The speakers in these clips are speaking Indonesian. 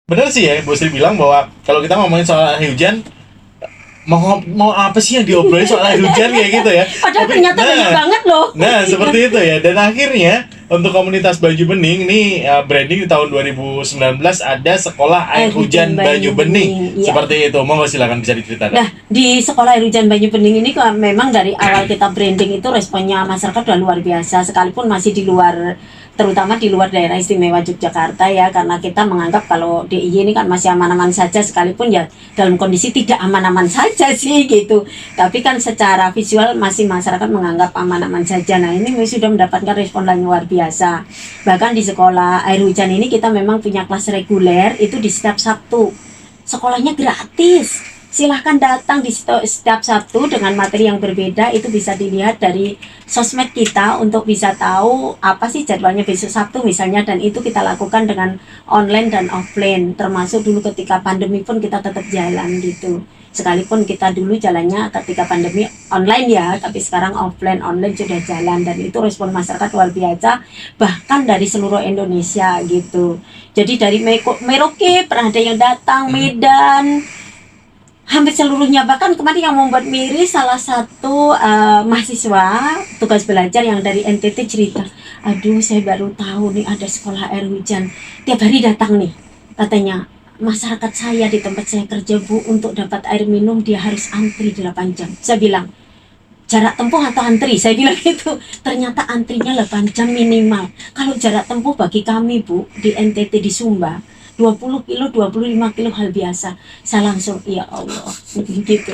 Bener sih ya, Bu Sri bilang bahwa kalau kita ngomongin soal air hujan, mau apa sih yang diobrolin soal air hujan kayak gitu ya. Padahal Tapi ternyata banyak banget loh. nah seperti itu ya. Dan akhirnya untuk komunitas Baju Bening ini branding di tahun 2019 ada sekolah air hujan Banyu Bening. Iya. Seperti itu. Monggo silakan bisa diceritakan. Nah, di sekolah air hujan Banyu Bening ini memang dari awal kita branding itu responnya masyarakat udah luar biasa, sekalipun masih di luar, terutama di luar daerah istimewa Yogyakarta ya, karena kita menganggap kalau DIY ini kan masih aman-aman saja, sekalipun ya dalam kondisi tidak aman-aman saja sih gitu. Tapi kan secara visual masih masyarakat menganggap aman-aman saja. Nah, ini sudah mendapatkan respon yang luar biasa. Bahkan di sekolah air hujan ini kita memang punya kelas reguler itu di setiap Sabtu. Sekolahnya gratis. Silahkan datang di setiap Sabtu dengan materi yang berbeda. Itu bisa dilihat dari sosmed kita untuk bisa tahu apa sih jadwalnya besok Sabtu misalnya, dan itu kita lakukan dengan online dan offline, termasuk dulu ketika pandemi pun kita tetap jalan gitu. Sekalipun kita dulu jalannya ketika pandemi online ya, tapi sekarang offline online sudah jalan, dan itu respon masyarakat luar biasa, bahkan dari seluruh Indonesia gitu. Jadi dari Merauke pernah ada yang datang, Medan, hampir seluruhnya. Bahkan kemarin yang membuat miris, salah satu mahasiswa tugas belajar yang dari NTT cerita, aduh saya baru tahu nih ada sekolah air hujan, tiap hari datang nih, katanya masyarakat saya di tempat saya kerja Bu, untuk dapat air minum dia harus antri 8 jam. Saya bilang, jarak tempuh atau antri? Saya bilang gitu. Ternyata antrinya 8 jam minimal. Kalau jarak tempuh bagi kami Bu di NTT di Sumba 20 kilo, 25 kilo hal biasa. Saya langsung, ya Allah, gitu.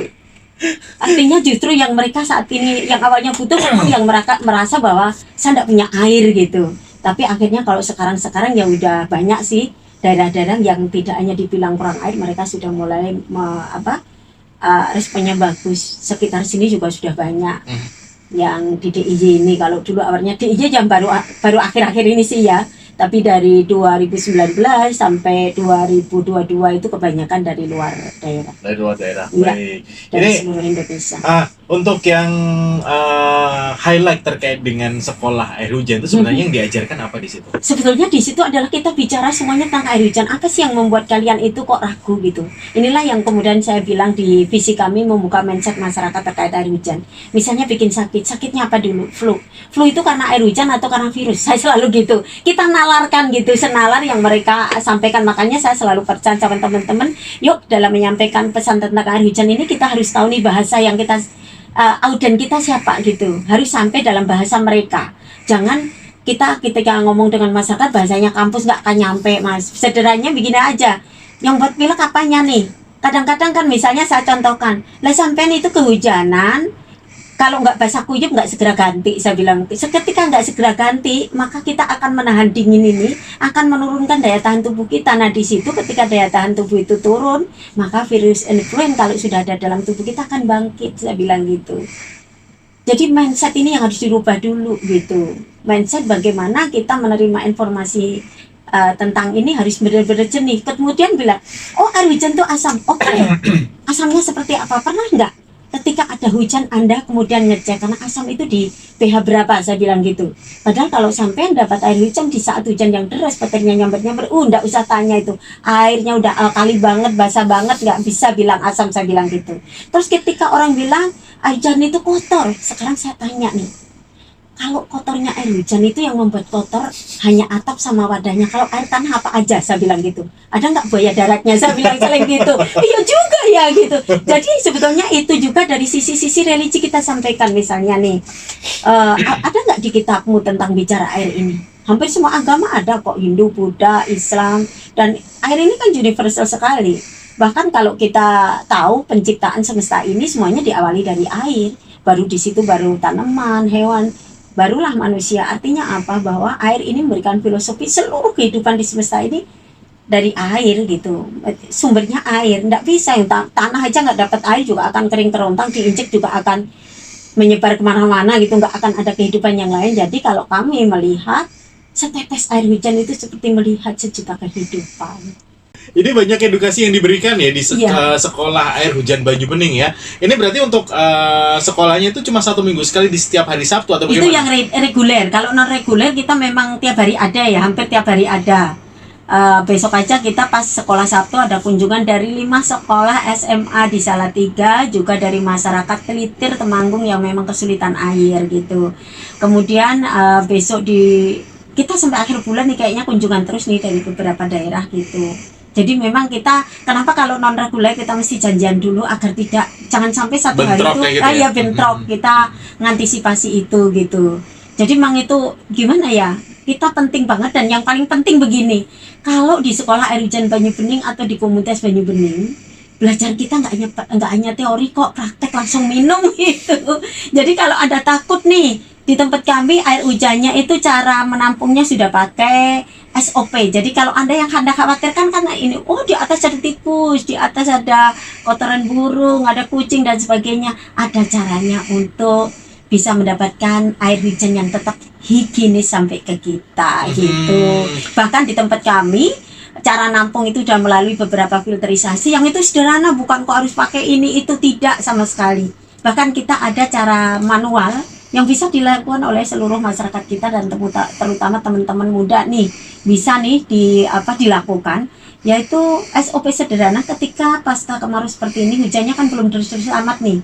Artinya justru yang mereka saat ini, yang awalnya butuh, memang yang mereka merasa bahwa saya tidak punya air gitu. Tapi akhirnya kalau sekarang ya udah banyak sih daerah-daerah yang tidak hanya dibilang kurang air, mereka sudah mulai responnya bagus. Sekitar sini juga sudah banyak yang di DIY ini. Kalau dulu awalnya DIY yang baru akhir-akhir ini sih ya, tapi dari 2019 sampai 2022 itu kebanyakan dari luar daerah. Dari luar daerah. Iya, Baik. dari Ini seluruh Indonesia. untuk yang highlight terkait dengan sekolah air hujan itu sebenarnya yang diajarkan apa di situ? Sebetulnya di situ adalah kita bicara semuanya tentang air hujan. Apa sih yang membuat kalian itu kok ragu gitu? Inilah yang kemudian saya bilang di visi kami, membuka mindset masyarakat terkait air hujan. Misalnya bikin sakit, sakitnya apa dulu? Flu itu karena air hujan atau karena virus? Saya selalu gitu. Kita nalarkan gitu, senalar yang mereka sampaikan. Makanya saya selalu percaya sama teman-teman, yuk dalam menyampaikan pesan tentang air hujan ini kita harus tahu nih bahasa yang kita audien kita siapa gitu, harus sampai dalam bahasa mereka. Jangan kita ketika ngomong dengan masyarakat bahasanya kampus nggak akan nyampe Mas. Sederhananya begini aja, yang buat pilek apanya nih? Kadang-kadang kan misalnya saya contohkan, lah sampean itu kehujanan, kalau nggak basah kuyup nggak segera ganti. Saya bilang, seketika nggak segera ganti, maka kita akan menahan dingin ini, akan menurunkan daya tahan tubuh kita. Nah di situ ketika daya tahan tubuh itu turun, maka virus influenza kalau sudah ada dalam tubuh kita akan bangkit. Saya bilang gitu. Jadi mindset ini yang harus dirubah dulu gitu. Mindset bagaimana kita menerima informasi tentang ini harus benar-benar jernih. Kemudian bilang, oh air hujan itu asam. Oke, asamnya seperti apa? Pernah nggak ketika ada hujan Anda kemudian ngecek, karena asam itu di pH berapa? Saya bilang gitu. Padahal kalau sampai dapat air hujan di saat hujan yang deras, petirnya nyamber-nyamber, nggak usah tanya itu. Airnya udah alkali banget, basah banget, nggak bisa bilang asam, saya bilang gitu. Terus ketika orang bilang air hujan itu kotor, sekarang saya tanya nih, kalau kotornya air hujan itu yang membuat kotor hanya atap sama wadahnya, kalau air tanah apa aja? Saya bilang gitu. Ada nggak buaya daratnya? Saya bilang selain gitu. Iya juga ya gitu. Jadi sebetulnya itu juga dari sisi-sisi religi kita sampaikan. Misalnya nih, ada nggak di kitabmu tentang bicara air ini? Hampir semua agama ada kok, Hindu, Buddha, Islam, dan air ini kan universal sekali. Bahkan kalau kita tahu penciptaan semesta ini semuanya diawali dari air, baru di situ baru tanaman, hewan, barulah manusia. Artinya apa? Bahwa air ini memberikan filosofi seluruh kehidupan di semesta ini dari air gitu. Sumbernya air, nggak bisa yang tanah aja nggak dapat air juga akan kering kerontang, diinjek juga akan menyebar kemana-mana gitu, nggak akan ada kehidupan yang lain. Jadi kalau kami melihat setetes air hujan itu seperti melihat sejuta kehidupan. Jadi banyak edukasi yang diberikan ya di sekolah air hujan Banyu Bening ya. Ini berarti untuk sekolahnya itu cuma 1 minggu sekali di setiap hari Sabtu atau bagaimana? Itu yang reguler. Kalau non reguler kita memang tiap hari ada ya, hampir tiap hari ada. besok aja kita pas sekolah Sabtu ada kunjungan dari 5 sekolah SMA di Salatiga, juga dari masyarakat Telitir Temanggung yang memang kesulitan air gitu. Kemudian besok kita sampai akhir bulan nih kayaknya kunjungan terus nih dari beberapa daerah gitu. Jadi memang kita, kenapa kalau non reguler kita mesti janjian dulu agar jangan sampai satu bentrok hari itu gitu ya? bentrok, kita ngantisipasi itu gitu. Jadi memang itu gimana ya, kita penting banget. Dan yang paling penting begini, kalau di sekolah air hujan Banyu Bening atau di komunitas Banyu Bening, belajar kita nggak hanya teori kok, praktek langsung minum gitu. Jadi kalau ada takut nih, di tempat kami air hujannya itu cara menampungnya sudah pakai SOP. Jadi kalau Anda yang Anda khawatirkan karena ini, di atas ada tikus, di atas ada kotoran burung, ada kucing dan sebagainya, ada caranya untuk bisa mendapatkan air hujan yang tetap higienis sampai ke kita gitu. Bahkan di tempat kami cara nampung itu sudah melalui beberapa filterisasi yang itu sederhana, bukan kok harus pakai ini itu, tidak sama sekali. Bahkan kita ada cara manual yang bisa dilakukan oleh seluruh masyarakat kita dan terutama teman-teman muda nih, bisa nih dilakukan, yaitu SOP sederhana ketika pasca kemarau seperti ini, hujannya kan belum deras-deras amat nih.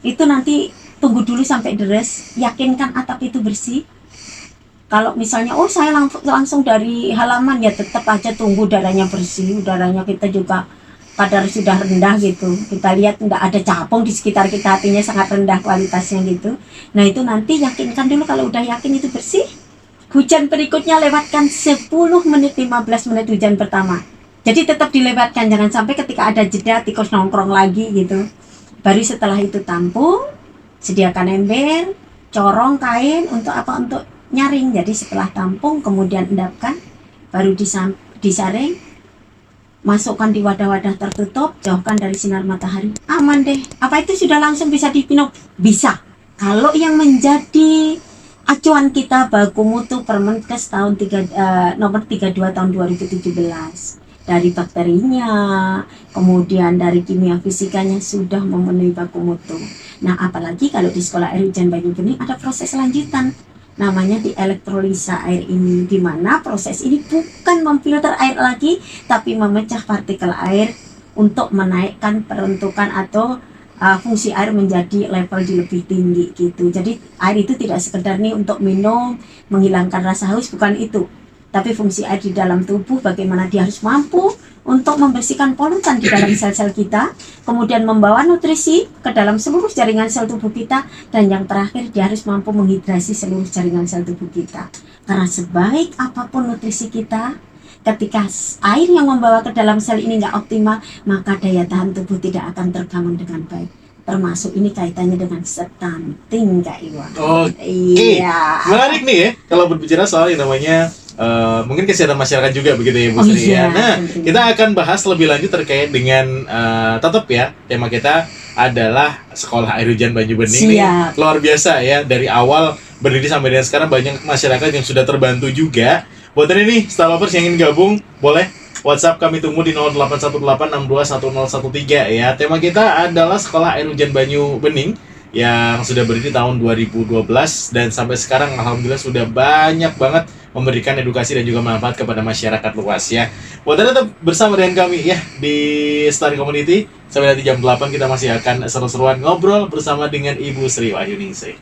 Itu nanti tunggu dulu sampai deres, yakinkan atap itu bersih. Kalau misalnya saya langsung dari halaman, ya tetap aja tunggu udaranya bersih. Udaranya kita juga kadar sudah rendah gitu, kita lihat nggak ada capung di sekitar kita, artinya sangat rendah kualitasnya gitu. Nah itu nanti yakinkan dulu, kalau udah yakin itu bersih, hujan berikutnya lewatkan 10 menit 15 menit hujan pertama. Jadi tetap dilewatkan, jangan sampai ketika ada jeda tikus nongkrong lagi gitu. Baru setelah itu tampung, sediakan ember, corong, kain untuk nyaring. Jadi setelah tampung kemudian endapkan, baru disaring, masukkan di wadah-wadah tertutup, jauhkan dari sinar matahari, aman deh. Apa itu sudah langsung bisa dipinum? Bisa. Kalau yang menjadi acuan kita baku mutu Permenkes nomor 32 tahun 2017, dari bakterinya, kemudian dari kimia fisikanya sudah memenuhi baku mutu. Nah, apalagi kalau di sekolah air hujan Banyu Bening ada proses lanjutan, namanya dielektrolisa air ini, di mana proses ini bukan memfilter air lagi, tapi memecah partikel air untuk menaikkan peruntukan atau fungsi air menjadi level di lebih tinggi gitu. Jadi air itu tidak sekedar nih untuk minum, menghilangkan rasa haus, bukan itu. Tapi fungsi air di dalam tubuh, bagaimana dia harus mampu untuk membersihkan polutan di dalam sel-sel kita, kemudian membawa nutrisi ke dalam seluruh jaringan sel tubuh kita, dan yang terakhir dia harus mampu menghidrasi seluruh jaringan sel tubuh kita. Karena sebaik apapun nutrisi kita, ketika air yang membawa ke dalam sel ini nggak optimal, maka daya tahan tubuh tidak akan terbangun dengan baik. Termasuk ini kaitannya dengan stunting, Kak Iwan. Iya. Menarik nih ya, kalau berbicara soal yang namanya mungkin kesehatan masyarakat juga begitu ya Bu Sri. Iya, nah, kita akan bahas lebih lanjut terkait dengan tetap ya, tema kita adalah sekolah air hujan Banyu Bening nih. Luar biasa ya, dari awal berdiri sampai dengan sekarang banyak masyarakat yang sudah terbantu juga. Buat ini nih, Starlovers yang ingin gabung, boleh WhatsApp kami tunggu di 0818621013 ya. Tema kita adalah sekolah air hujan Banyu Bening yang sudah berdiri tahun 2012 dan sampai sekarang alhamdulillah sudah banyak banget memberikan edukasi dan juga manfaat kepada masyarakat luas ya. Buat Anda tetap bersama dengan kami ya di Star Community. Sampai nanti jam 8 kita masih akan seru-seruan ngobrol bersama dengan Ibu Sri Wahyuningsih.